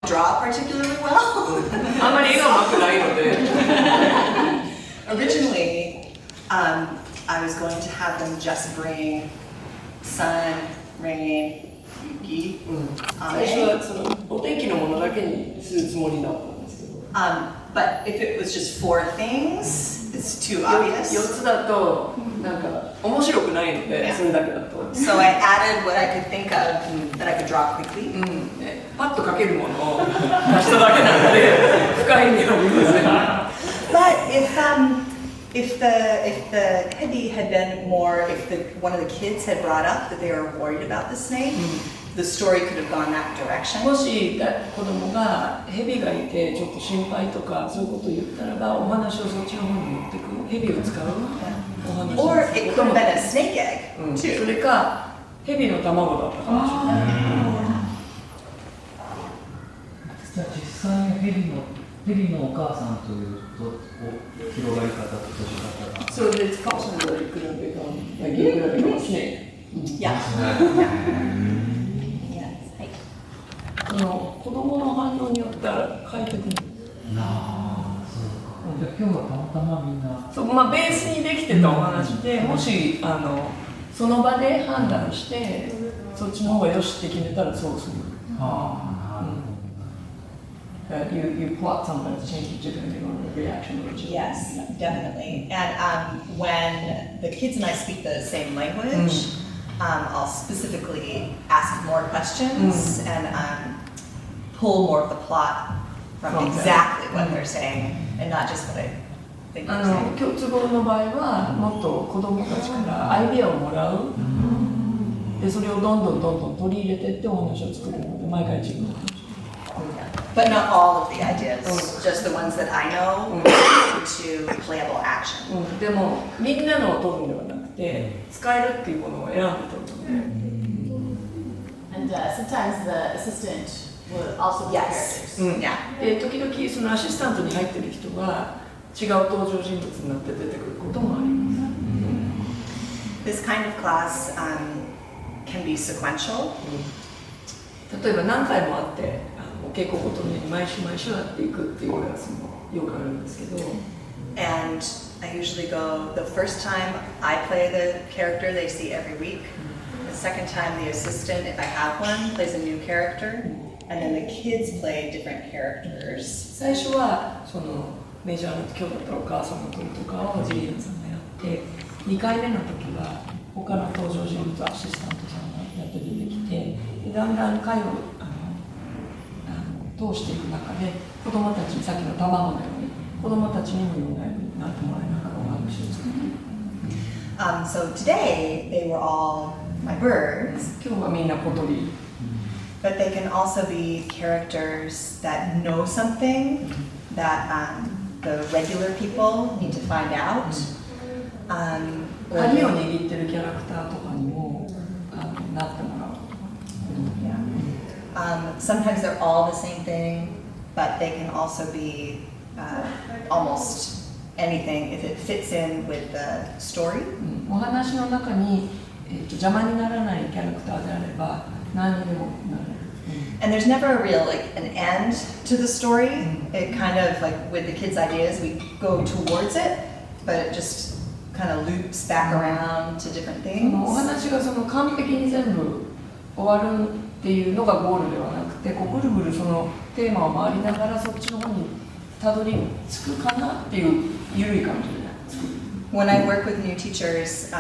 draw particularly well. あまり絵が上手くないので。Originally, I was going to have them just bring sun, rain, yuki, 最初はそのお天気のものだけにするつもりだったんですけど。but if it was just 4 things, it's too obvious. 4つだとなんか面白くないので、それだけだと。So I added what I could think of that I could draw quickly. パッと描けるものを出しただけなので深い意味はありません。But if the hebi had been more, if one of the kids had brought up that they were worried about the snake, the story could have gone that direction. もし子供が蛇がいてちょっと心配とかそういうことを言ったらばお話をそっちの方に持ってく蛇を使うお話。Or it could have been a snake egg too. それか蛇の卵だったかもしれない。じゃあ実際に蛇のお母さんという広がり方と閉じ方が。So it's possible that it could have become like it could have become a snake. Yeah. 子供の反応によって変えてくる。そうか。今日はたまたまみんな。そう、まあベースにできてたお話で、もしその場で判断してそっちの方がよしって決めたらそうする。You plot something to change it depending on the reaction. Yes, definitely. And when the kids and I speak the same language, I'll specifically ask more questions and pull more of the plot from exactly what they're saying and not just what I think they're saying. 共通語の場合はもっと子供たちからアイデアをもらう。でそれをどんどん取り入れてってお話を作るので毎回違う。But not all of the ideas, just the ones that I know to playable action. でもみんなのを取るんではなくて使えるっていうものを選んで取るので。And sometimes the assistant will also be characters. Yeah. で時々そのアシスタントに入ってる人は違う登場人物になって出てくることもあります。This kind of class can be sequential. 例えば何回もあってお稽古ごとに毎週やっていくっていうクラスもよくあるんですけど。And I usually go the first time I play the character they see every week. The second time the assistant, if I have one, plays a new character. And then the kids play different characters. 最初はそのメジャーの今日だったらお母さんの時とかをジリアンさんがやって2回目の時は他の登場人物アシスタントさんがやって出てきてでだんだん回を通していく中で子供たちにさっきの卵のように子供たちにもいろんな役になってもらいながらお話を作っていく。So today they were all my birds. 今日はみんな小鳥。But they can also be characters that know something that the regular people need to find out. 鍵を握ってるキャラクターとかにもなってもらう。Sometimes they're all the same thing, but they can also be almost anything if it fits in with the story. お話の中に、邪魔にならないキャラクターであれば何にでもなる。And there's never a real an end to the story. It kind of with the kids' ideas, we go towards it, but it just kind of loops back around to different things. お話が完璧に全部終わるっていうのがゴールではなくて、ぐるぐるそのテーマを回りながらそっちの方にたどり着くかなっていう緩い感じで作る。When I work with new teachers, a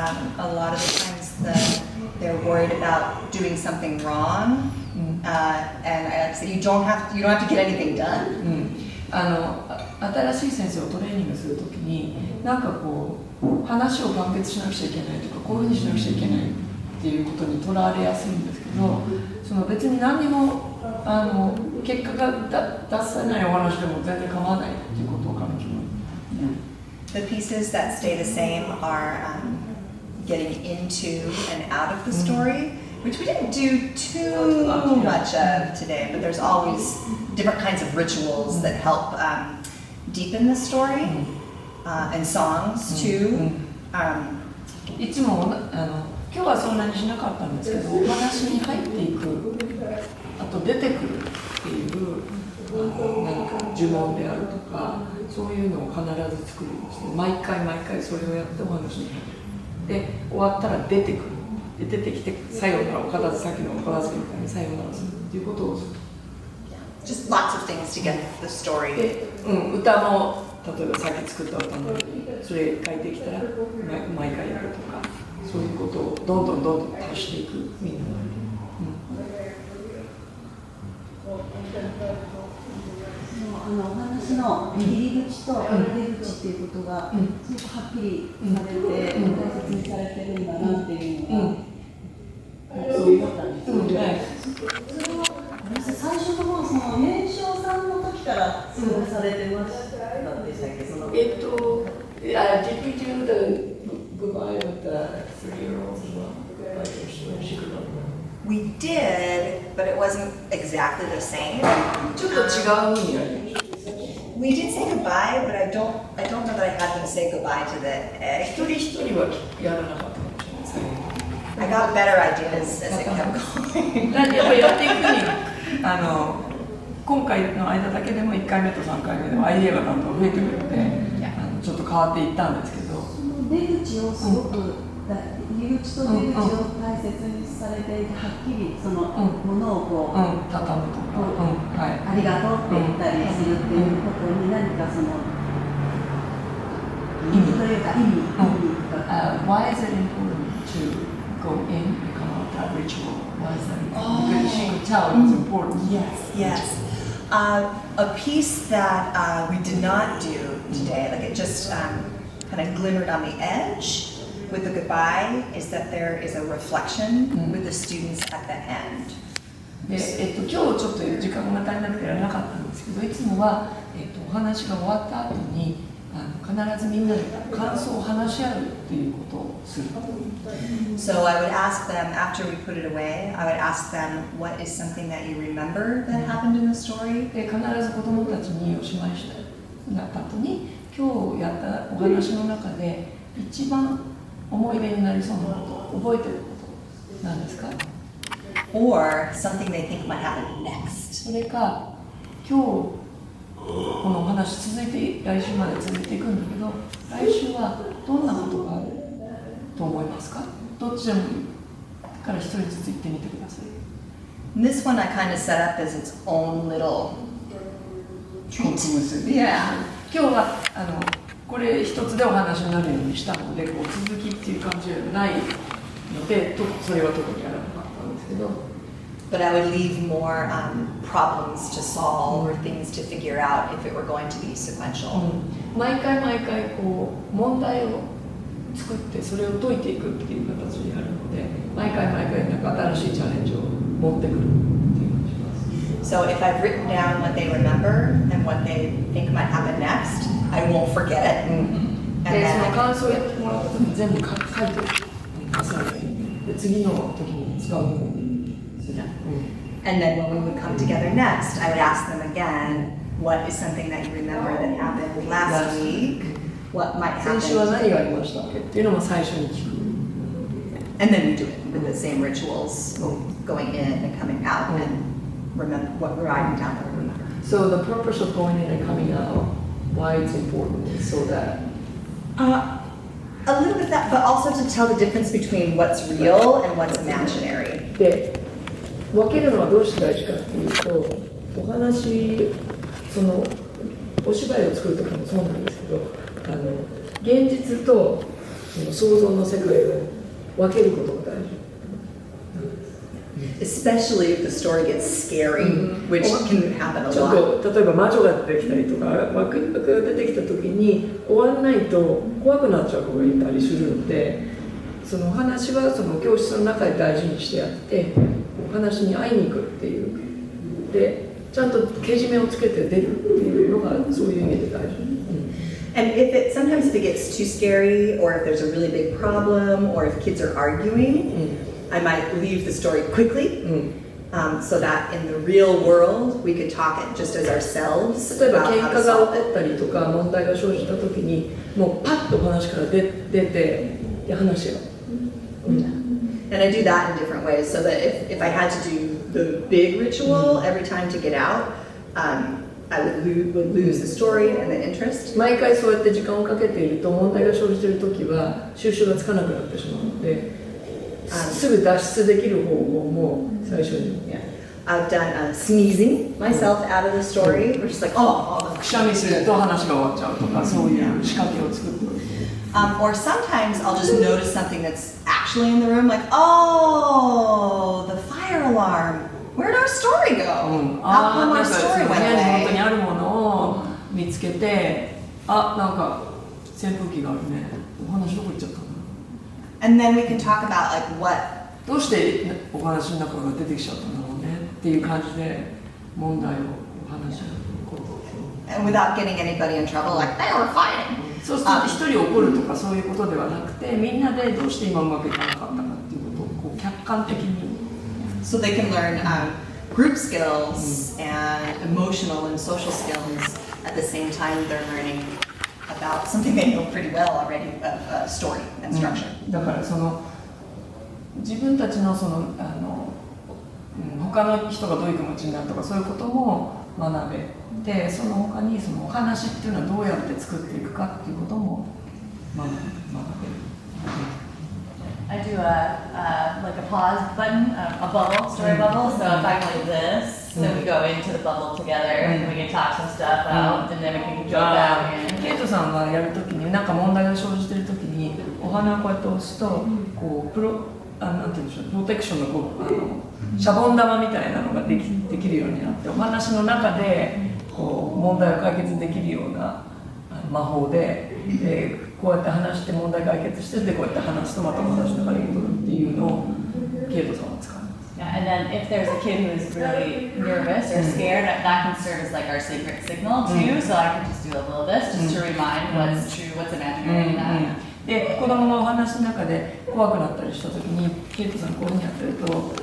lot of the times they're worried about doing something wrong, and I say you don't have to get anything done. 新しい先生をトレーニングするときになんか話を完結しなくちゃいけないとかこういうふうにしなくちゃいけないっていうことにとらわれやすいんですけど、別に何にも結果が出せないお話でも全然構わないっていうことを彼女は。The pieces that stay the same are getting into and out of the story, which we didn't do too much of today, but there's always different kinds of rituals that help deepen the story, and songs too. いつも今日はそんなにしなかったんですけど、お話に入っていく、あと出てくるっていう呪文であるとかそういうのを必ず作るんですね。毎回毎回それをやってお話に入る。で終わったら出てくる。で出てきてさようならお片付け、さっきのお片付けみたいにさようならするっていうことをする。Just lots of things to get the story. で、歌も例えばさっき作った歌もそれ書いてきたら毎回やるとかそういうことをどんどん足していくみんな。お話の入り口と出口っていうことがすごくはっきりされて、大切にされてるんだなっていうのが、そう思ったんですよね。それは最初の方、その年少さんの時からそれされてましたでしたっけ？Did we do the goodbye with the 3-year-old as well? We did, but it wasn't exactly the same. ちょっと違う意味がありました。We did say goodbye, but I don't know that I had them say goodbye to the egg. 一人一人はやらなかったかもしれないですね。I got better ideas as it kept going. やっぱりやっていくに今回の間だけでも1回目と3回目でもアイデアがどんどん増えてくるのでちょっと変わっていったんですけど、出口をすごく入り口と出口を大切にされていて、はっきりそのものをこう、畳むとか、ありがとうって言ったりするっていうことに何かその意味というか意味が。Why is it important to go in and come out that ritual? Why is that important? Because she could tell it was important. Yes. A piece that we did not do today, like it just kind of glimmered on the edge with the goodbye, is that there is a reflection with the students at the end. で今日ちょっと時間が足りなくてやらなかったんですけど、いつもは、お話が終わった後に必ずみんなで感想を話し合うっていうことをする。So I would ask them, after we put it away, I would ask them, what is something that you remember that happened in the story? で必ず子どもたちにおしまいしたなった後に今日やったお話の中で一番思い出になりそうなこと、覚えてることなんですか？ Or something they think might happen next. それか今日このお話続いて来週まで続いていくんだけど、来週はどんなことがあると思いますか？どっちでもいいから一人ずつ言ってみてください。This one I kind of set up as its own little treat. Yeah. 今日はこれ一つでお話になるようにしたので、こう続きっていう感じではないので、それは特にやらなかったんですけど。But I would leave more problems to solve or things to figure out if it were going to be sequential. 毎回毎回こう問題を作ってそれを解いていくっていう形でやるので、毎回毎回なんか新しいチャレンジを持ってくるっていう感じします。So if I've written down what they remember and what they think might happen next, I won't forget it. And で、その then 感想をやってもらった時に全部書いてで次の時に使うようにする。and then when we would come together next, I would ask them again, what is something that you remember that happened last week? What might 先週は happen? 何がありましたっけっていうのも最初に聞く。And then we do it with the same rituals, going in and coming out and remember what writing down what we remember. So the purpose of going in and coming out, why it's important is so that A little bit of that, but also to tell the difference between what's real and what's imaginary. で分けるのはどうして大事かっていうと、お話そのお芝居を作る時もそうなんですけど、現実とその想像の世界を分けることが大事。Especially if the story gets scary, which can happen a ちょ lot. っと例えば魔女が出てきたりとか枠が出てきた時に終わらないと怖くなっちゃう子がいたりするので、そのお話はその教室の中で大事にしてやってお話に会いに行くっていうでちゃんとけじめをつけて出るっていうのがそういう意味で大事。And sometimes if it gets too scary, or if there's a really big problem, or if kids are arguing, I might leave the story quickly, so that in the real world we could talk it just as ourselves 例えば about 喧 how 嘩 to が solve 起こ it. ったりとか問題が生じた時にもうパッとお話から出て話し合う。And I do that in different ways, so that if I had to do the big ritual every time to get out, I would lose the story and the interest. 毎回そうやって時間をかけていると問題が生じているときは収集がつかなくなってしまうので、すぐ脱出できる方法も最初に。Yeah. I've done sneezing myself out of the story, which is like, oh, くしゃみすると話が終わっちゃうとか、そういう仕掛けを作っておく。or sometimes I'll just notice something that's actually in the room, like, oh, the fire alarm. Where'd our story go? How come our story went 部屋に本当に away? あるものを見つけて、なんか扇風機があるね。お話どこ行っちゃったの？ And then we can talk about like what. どうしてお話の中が出てきちゃったんだろうねっていう感じで問題をお話し合うこと。And without getting anybody in trouble, like they were fighting. そうすると一人怒るとかそういうことではなくて、みんなでどうして今うまくいかなかったかっていうことをこう客観的に。So they can learn group skills and emotional and social skills at the same time they're learning about something they know pretty well already of story and structure. だからその自分たちのその他の人がどういう気持ちになるとかそういうことも学べて、その他にそのお話っていうのはどうやって作っていくかっていうことも学べる。I do like a pause button, a bubble, story bubble. So if I go like this, then we go into the bubble together, and we can talk some stuff out, and then we can jump back in. ケイトさんがやるときに何か問題が生じているときにお花をこうやって押すとこうなんていうんでしょう、プロテクションのこうシャボン玉みたいなのができるようになって、お話の中でこう問題を解決できるような魔法で、こうやって話して問題解決してでこうやって話すとまたお話の中に戻るっていうのをケイトさんは使います。Yeah, and then if there's a kid who's really nervous or scared, that can serve as like our secret signal too. So I can just do a little this just to remind what's true, what's imaginary, and that. で子供がお話の中で怖くなったりした時にケイトさんこういうふうにやってると本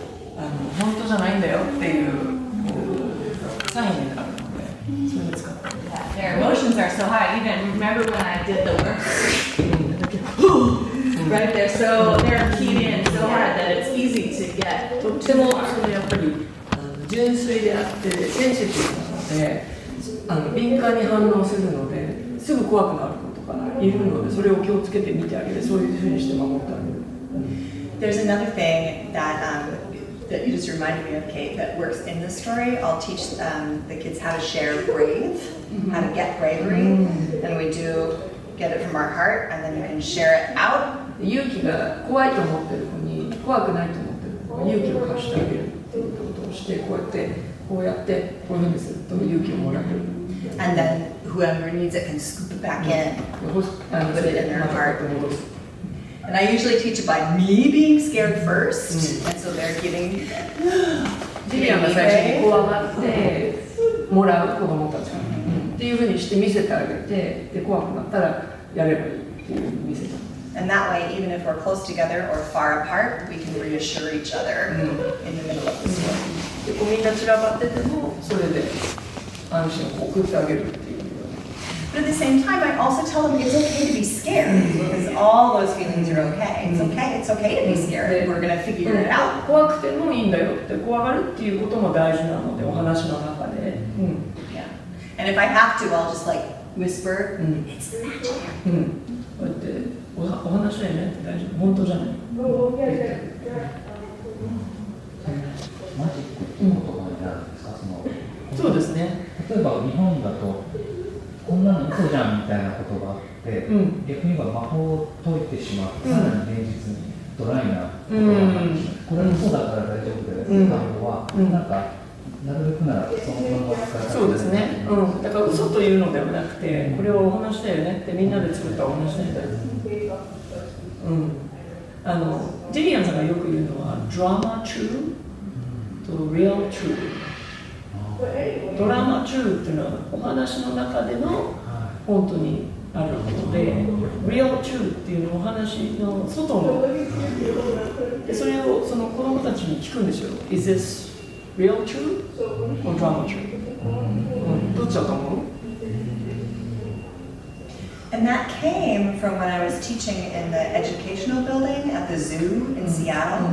当じゃないんだよっていうサインになるのでそれで使って。Yeah, their emotions are so high. Even remember when I did the work, right? They're keyed in so hard that it's easy to get. とってもそれやっぱり純粋であってセンシティブなので敏感に反応するのですぐ怖くなる子とかいるのでそれを気をつけて見てあげる、そういうふうにして守ってあげる。There's another thing that you just reminded me of, Kate, that works in this story. I'll teach the kids how to share brave, how to get bravery, and we do get it from our heart, and then you can share it out. 勇気が怖いと思ってる子に怖くないと思ってる子が勇気を貸してあげるっていうことをしてこうやってこういうふうにすると勇気をもらえる。And then whoever needs it can scoop it back in, put it in their heart. And I usually teach it by me being scared first, and so they're getting. ジュリアンが最初に怖がってもらう子供たちが、っていうふうにして見せてあげてで怖くなったらやればいいっていうふうに見せて。And that way, even if we're close together or far apart, we can reassure each other in the middle of the story. でこうみんな散らばっててもそれで安心を送ってあげるっていう。But at the same time, I also tell them it's okay to be scared because all those feelings are okay. It's okay to be scared. We're gonna figure it out. 怖くてもいいんだよって怖がるっていうことも大事なのでお話の中で。Yeah. And if I have to, I'll just like whisper, "It's imaginary." こうやってお話だよねって大丈夫、本当じゃない。マジックっていう言葉になるんですか？そうですね。例えば日本だとこんなの嘘じゃんみたいなことがあって、逆に言えば魔法を解いてしまってさらに現実にドライなことがこれ嘘だから大丈夫だよっていう単語はなんかなるべくならそのまま使い方そうですね。だから嘘というのではなくてこれをお話だよねってみんなで作ったお話だよね。ジェリアンさんがよく言うのはドラマトゥーとリアルトゥー。ドラマトゥーっていうのはお話の中での本当にあることで、リアルトゥーっていうのはお話の外のでそれをその子供たちに聞くんですよ。Is this real true or drama true? どっちだと思うAnd that came from when I was teaching in the educational building at the zoo in Seattle,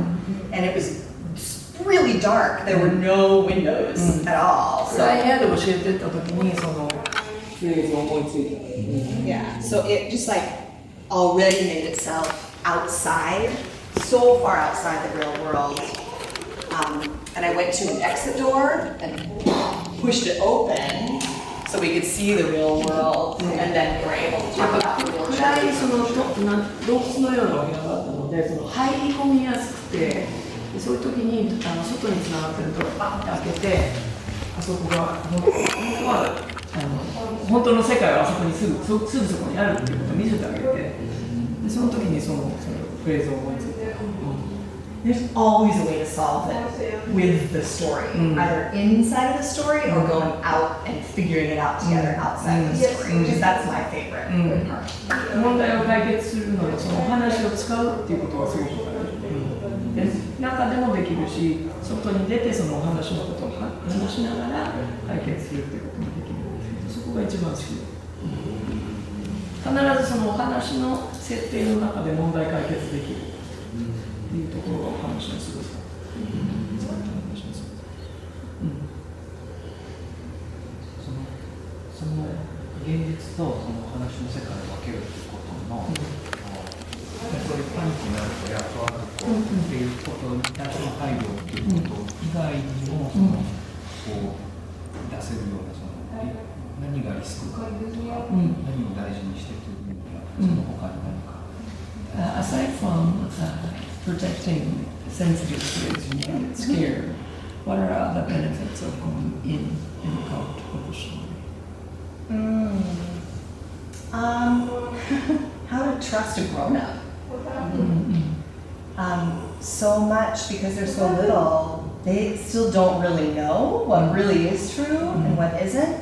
and it was really dark. There were no windows at all. フライヤーで教えてた時にそのフレーズを思いついた。Yeah, so it just like already made itself outside, so far outside the real world. And I went to an exit door and pushed it open so we could see the real world, and then we were able to talk about the real 暗い world. その洞窟のようなお部屋だったので、その入り込みやすくて、でそういう時に外につながってるとバンって開けて、あそこが本当の世界はあそこにすぐそこにあるっていうことを見せてあげて、でその時にそのフレーズを思いついて。There's always a way to solve it with the story, either inside of the story or going out and figuring it out together outside of the story. Because that's my favorite part. 問題を解決するのにそのお話を使うっていうことがすごく大事で、中でもできるし、外に出てそのお話のことを話しながら解決するっていうこともできるんですけど、そこが一番好きで、必ずそのお話の設定の中で問題解決できるっていうところがお話のすごさ。その現実とその話の世界を分けるっていうことの、そういうパニックになるとやっとっていうことに対しての配慮っていうこと以外にもこう出せるようなその何がリスクかとか、何を大事にしてというのがその他に何か。Aside from protecting sensitive kids when you get scared, what are other benefits of going in and out of the story? How to trust a grown-up. So much because they're so little, they still don't really know what really is true and what isn't.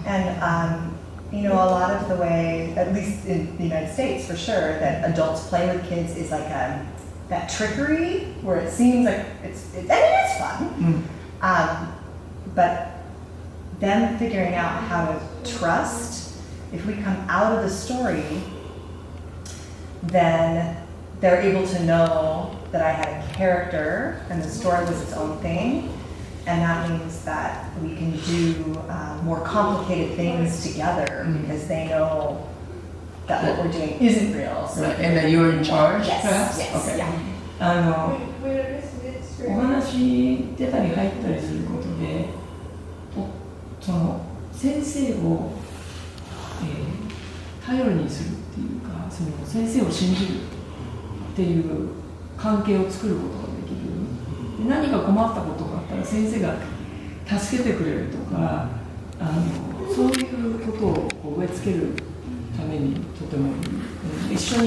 And you know, a lot of the way, at least in the United States for sure, that adults play with kids is like that trickery where it seems like it's fun. But them figuring out how to trust, if we come out of the story, then they're able to know that I had a character and the story was its own thing. And that means that we can do more complicated things together because they know that what we're doing isn't real. So And that you're in charge, yes, perhaps? yes, Okay. yeah. お話出たり入ったりすることで、その先生を、頼りにするっていうか、その先生を信じるっていう関係を作ることができる。で何か困ったことがあったら先生が助けてくれるとか、そういうことをこう植え付けるためにとてもいい。一緒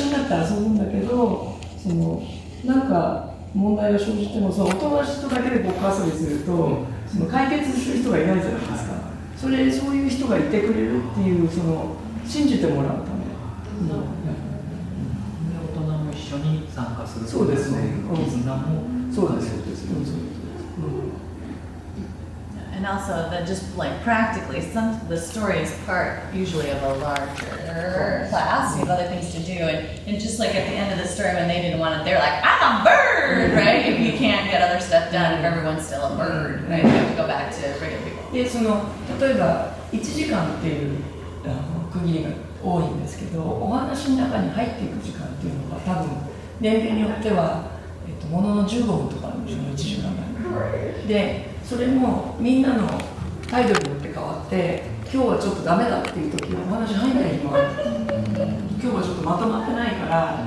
になったらそうなんだけど、そのなんか問題が生じても、そのお友達とだけでごっこ遊びすると、その解決する人がいないじゃないですか。そういう人がいてくれるっていう、その信じてもらうため。大人も一緒に参加する。そうですね。絆も。そうです。And also that just like practically, the story is part usually of a larger class. You have other things to do, and just like at the end of the story when they didn't want it, they're like, I'm a bird, right? If you can't get other stuff done, if everyone's still a bird, right? You have to go back to regular people. でその例えば1時間っていう区切りが多いんですけど、お話の中に入っていく時間っていうのが多分年齢によっては、ものの15分とかの1時間で、それもみんなの態度によって変わって、今日はちょっとダメだっていう時はお話入んない日もある。今日はちょっとまとまってないから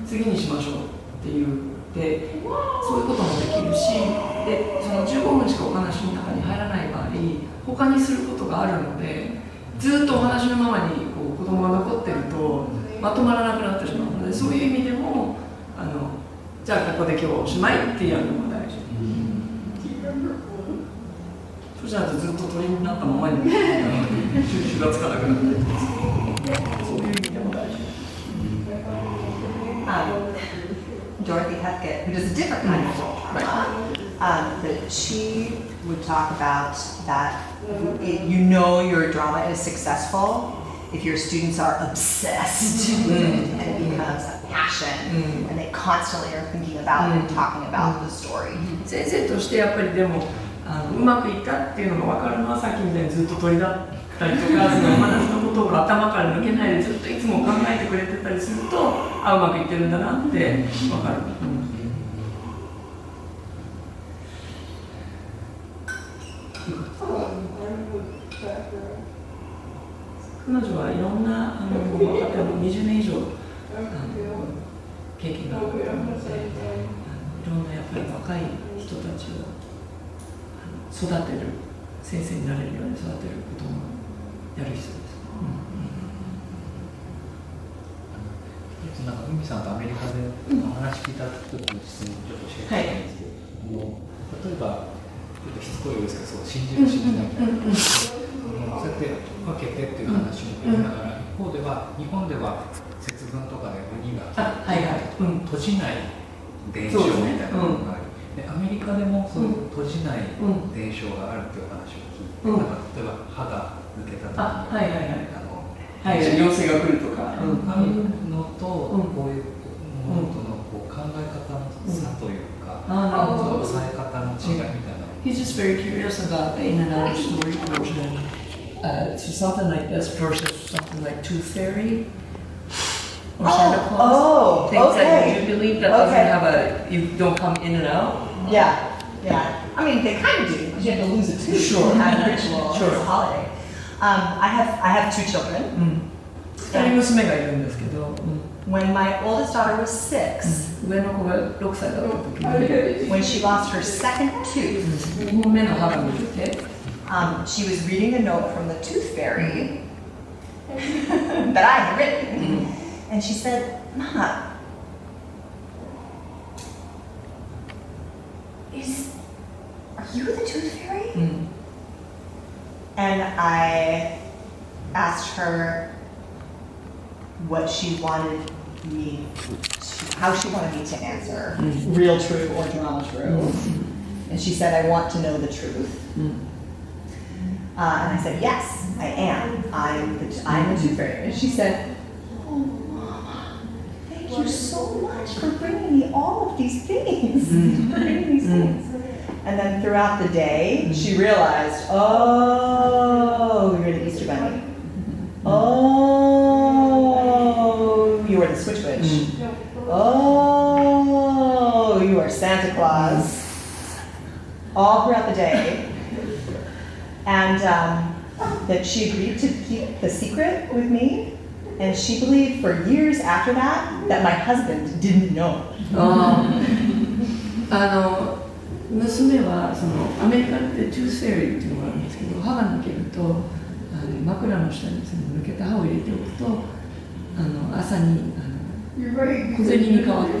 次にしましょうって言ってそういうこともできるし、でその15分しかお話の中に入らない場合、他にすることがあるので、ずっとお話のままにこう子供が残ってるとまとまらなくなってしまうので、そういう意味でもじゃあここで今日おしまいってやるのが大事。そうじゃないとずっと鳥になったままに収集がつかなくなってそういう意味でも大事。Dorothy Heskett, who does a different kind of drama, that she would talk about that you know your drama is successful if your students are obsessed and it becomes passion, and they constantly are thinking about and talking about the story. 先生としてやっぱりでもうまくいったっていうのが分かるのはさっきみたいにずっと鳥だったりとかそのお話のことを頭から抜けないでずっといつも考えてくれてたりするとうまくいってるんだなって分かる。彼女はいろんな若手を20年以上経験があると思うのでいろんなやっぱり若い人たちを育てる先生になれるように育てることもやる人です。なんか海さんとアメリカでお話聞いた時の質問ちょっと教えてほしいんですけど、例えばちょっとしつこいようですけどそう信じる信じないみたいな、そうやって分けてっていう話も言いながら、一方では日本では節分とかで鬼が閉じない伝承みたいなのがあり、でアメリカでもそういう閉じない伝承があるっていう話を聞いて、なんか例えば歯が抜けた時に妖精が来るとか、ああいうのとこういうものとのこう考え方の差というか、抑え方の違いみたいな。He's just very curious about the in and out story version. So something like this versus something like Tooth Fairy or Santa Claus. Things that you believe that doesn't have a, you don't come in and out. Yeah. I mean, they kind of do, because you have to lose a tooth to have a ritual. It's a holiday. I have 2 children. 2人娘がいるんですけど、When my oldest daughter was 6, 上の子が6歳だった時に when she lost her second tooth, 2本目の歯が抜けて、she was reading a note from the tooth fairy that I had written, and she said, "Mama, are you the tooth fairy?" And I asked her what she wanted me to, how she wanted me to answer, real true or drama true. And she said, "I want to know the truth." And I said, "Yes, I am. I'm the tooth fairy." And she said, "Oh, Mama, thank you so much for bringing me all of these things." And then throughout the day, she realized, oh, you're the Easter Bunny. Oh, you are the Switch Witch. Oh, you are Santa Claus. All throughout the day. And that she agreed to keep the secret with me. And she believed for years after that my husband didn't know. 娘はそのアメリカってトゥースフェリーっていうのがあるんですけど、歯が抜けると枕の下にその抜けた歯を入れておくと朝に小銭に変わってるっ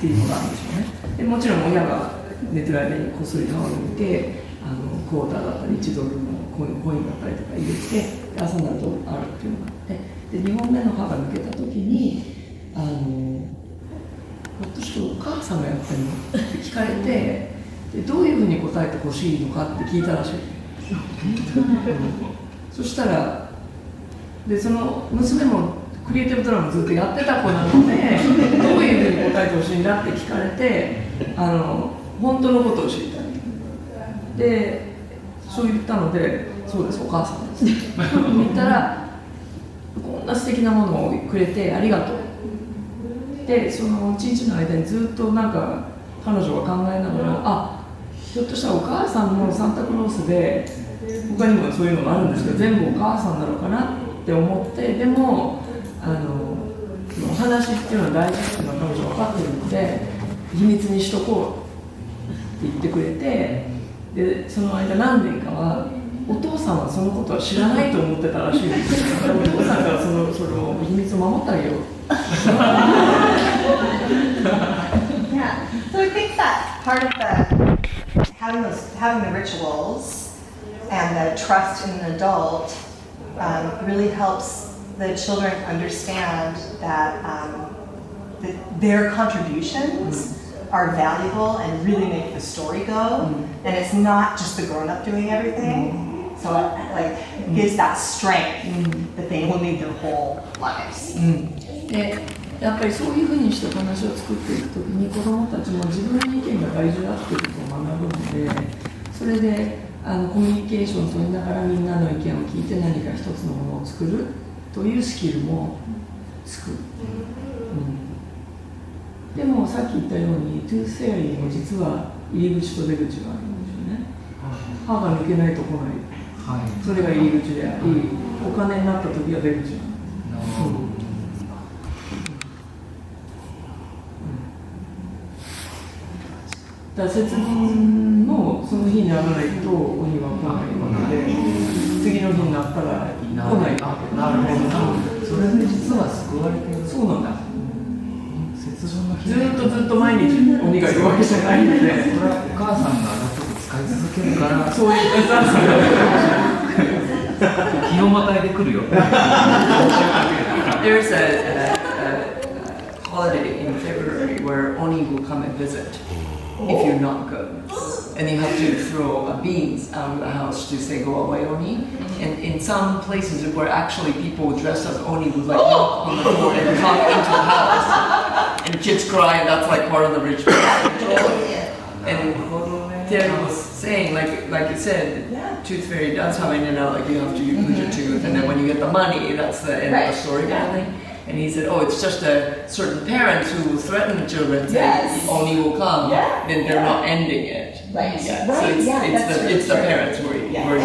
ていうのがあるんですよね。でもちろん親が寝てる間にこっそり歯を抜いてクォーターだったり$1のコインだったりとか入れて朝になるとあるっていうのがあって、で2本目の歯が抜けた時にひょっとしてお母さんがやってるのって聞かれて、でどういうふうに答えてほしいのかって聞いたらしい。そしたらでその娘もクリエイティブドラマずっとやってた子なのでどういうふうに答えてほしいんだって聞かれて本当のことを知りたいでそう言ったので、そうですお母さんです言ったらこんな素敵なものをくれてありがとうで、その一日の間にずっとなんか彼女が考えながら、ひょっとしたらお母さんのサンタクロースで他にもそういうのがあるんですけど全部お母さんなのかなって思って、でもお話っていうのは大事っていうのは彼女分かってるので秘密にしとこうって言ってくれて、でその間何年かはお父さんはそのことは知らないと思ってたらしいんですけどお父さんからそれを秘密を守ってあげようYeah, so I think that part of having the rituals and the trust in an adult really helps the children understand that their contributions are valuable and really make the story go, and it's not just the grown-up doing everything. So it gives that strength that they will need their whole lives. でやっぱりそういうふうにしてお話を作っていくときに子どもたちも自分の意見が大事だっていうことを学ぶので、それでコミュニケーションを取りながらみんなの意見を聞いて何か一つのものを作るというスキルもつく、でもさっき言ったようにトゥースフェアリーも実は入り口と出口があるんですよね。歯が抜けないと来ない、それが入り口であり、お金になった時は出口なんです。だから節分のその日にならないと鬼は来ないわけで、次の日になったら来ないわけで。なるほど。それで実は救われてる。そうなんだ。節分の日ずっと毎日鬼がいるわけじゃないので、それはお母さんがちょっと使い続けるからそういう日をまたいでくるよ。There's a holiday in February where Oni will come and visit if you're not good. And you have to throw beans out of the house to say go away Oni. And in some places where actually people dressed as Oni would like knock on the door and come into the house. And kids cry, and that's like part of the ritual. And Ted was saying, like you said, Tooth Fairy does come in and out, like you have to lose your tooth, and then when you get the money, that's the end of the story kind of thing. And he said, oh, it's just a certain parents who will threaten the children, say Oni will come, then they're not ending it. Right. Yeah. Right. So it's the parents who are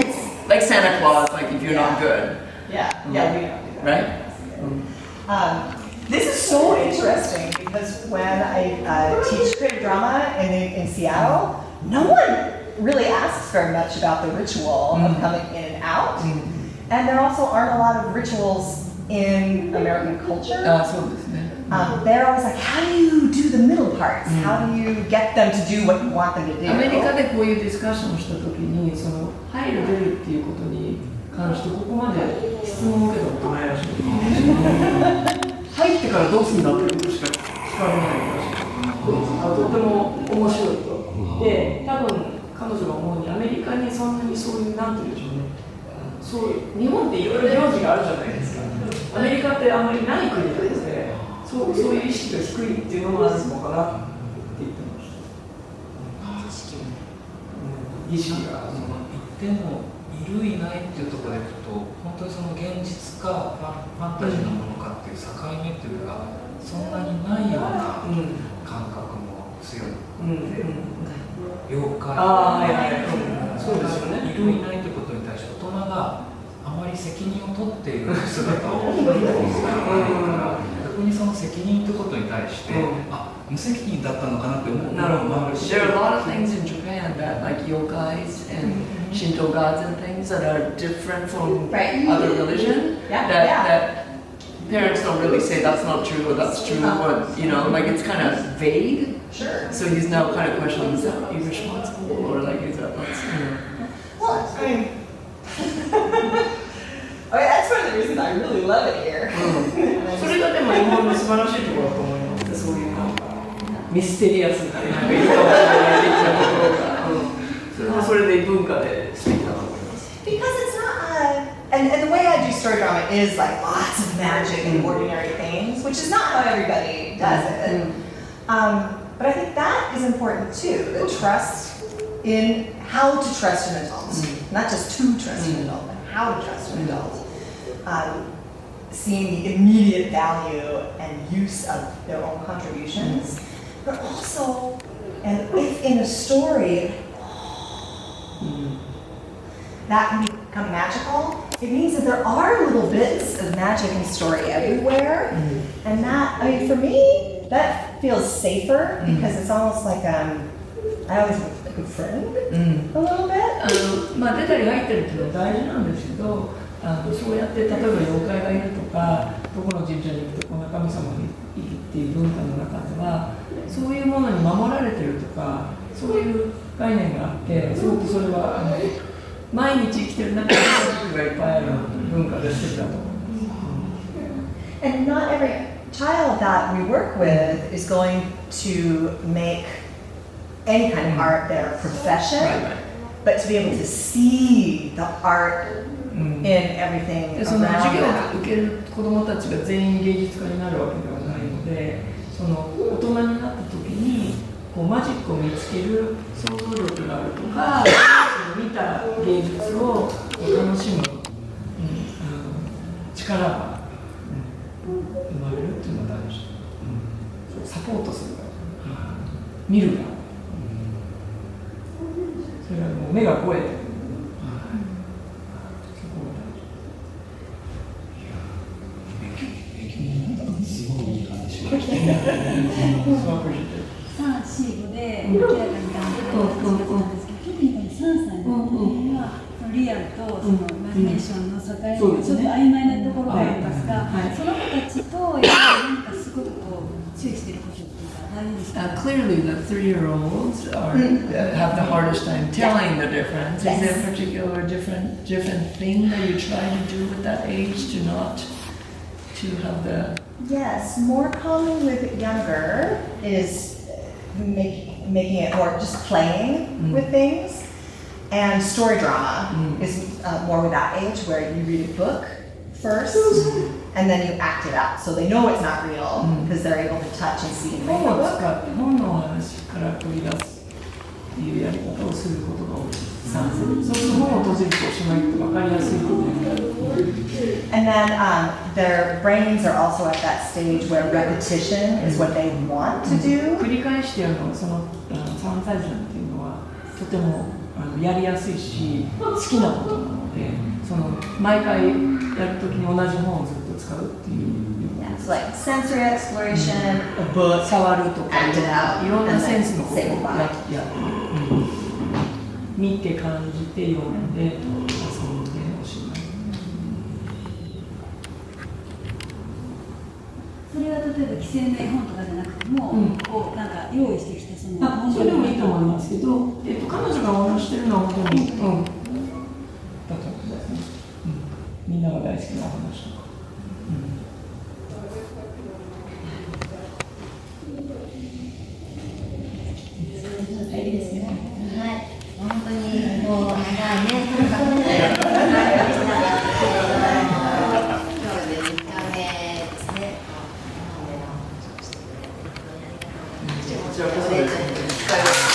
like Santa Claus, like if you're not good. Yeah, we don't do that. Right? This is so interesting because when I teach creative drama in Seattle, no one really asks very much about the ritual of coming in and out. And there also aren't a lot of rituals in American culture. They're always like, how do you do the middle parts? How do you get them to do what you want them to do? アメリカでこういうディスカッションをしたときに、その入る出るっていうことに関してここまで質問を受けたことないらしい。入ってからどうするんだってことしか聞かれないらしい。とても面白いと。で、多分彼女が思うにアメリカにそんなにそういうなんていうんでしょうね。そういう日本っていろいろ行事があるじゃないですか。アメリカってあんまりない国なので、そういう意識が低いっていうのもあるのかなって言ってました。意識が一定のいるいないっていうところでいくと、本当にその現実かファンタジーのものかっていう境目っていうか、そんなにないような感覚も強い。妖怪そうですよね。いるいないということに対して大人があまり責任を取っている姿を見ていから逆にその責任ということに対して、無責任だったのかなって思うのもあるし。 There are a lot of things in Japan that like yokais and Shinto gods and things that are different from other religion that parents don't really say that's not true or that's true or like it's kind of vague. Sure. So he's now kind of questioning, is that irresponsible or like is that Well, I mean, that's one of the reasons I really love it here. それがでも日本の素晴らしいところだと思います。そういうなんかミステリアスななんかいいかもしれない的なところが、それもそれで文化で素敵だと思います。 Because it's not, and the way I do story drama is like lots of magic and ordinary things, which is not how everybody does it. But I think that is important too, the trust in how to trust an adult, not just to trust an adult, but how to trust an adult. Seeing the immediate value and use of their own contributions, but also, and if in a story, that can become magical, it means that there are little bits of magic and story everywhere. And that, I mean, for me, that feels safer because it's almost like I always have a good friend a little bit. 出たり入ってるっていうのは大事なんですけど、そうやって例えば妖怪がいるとか、どこの神社に行くとこの神様がいるっていう文化の中では、そういうものに守られてるとか、そういう概念があって、すごくそれは毎日生きてる中で家族がいっぱいある文化で素敵だと思います。 And not every child that we work with is going to make any kind of art their profession, but to be able to see the art in everything でその授業 around を受ける子どもたちが全員芸術家になるわけではないので、で、その大人になった時にこうマジックを見つける想像力があるとか、その見た芸術を楽しむ、力が、生まれるっていうのが大事。サポートするから、見るから、それはもう目が超えてる。3、4、5で明らかに感じた形なんですけど、特にこの3歳の時はリアルとそのイマジネーションの境がちょっと曖昧なところがありますが、その子たちとやっぱり何かすごくこう注意していることっていうか大事ですか？ Clearly, the 3-year-olds have the hardest time telling the difference. Is there a particular different thing that you try to do with that age to not to have the Yes, more common with younger is making it more just playing with things. And story drama is more with that age where you read a book first and then you act it out. So they know it's not real because they're able to touch and see and read 本 the を book. 使って本の話から繰り出すっていうやり方をすることが多いです。3歳。そうすると本を閉じるとおしまいって分かりやすいので。And then their brains are also at that stage where repetition is what they want to do. 繰り返してやるのがその3歳児なんていうのはとてもやりやすいし好きなことなので、その毎回やるときに同じ本をずっと使うっていう。Yeah, so like sensory exploration, a book, 触るとか act it out, いろんな and セン then スのことを say や goodbye. って見て感じて読んで遊んでおしまい。それは例えば既成の絵本とかじゃなくても、こうなんか用意してきてそのそれでもいいと思いますけど、彼女がお話してるのは本当に、だと思いますね。みんなが大好きなお話とか。いいですね。はい、本当にもう長いね、今日で3日目ですね。こちらこそです。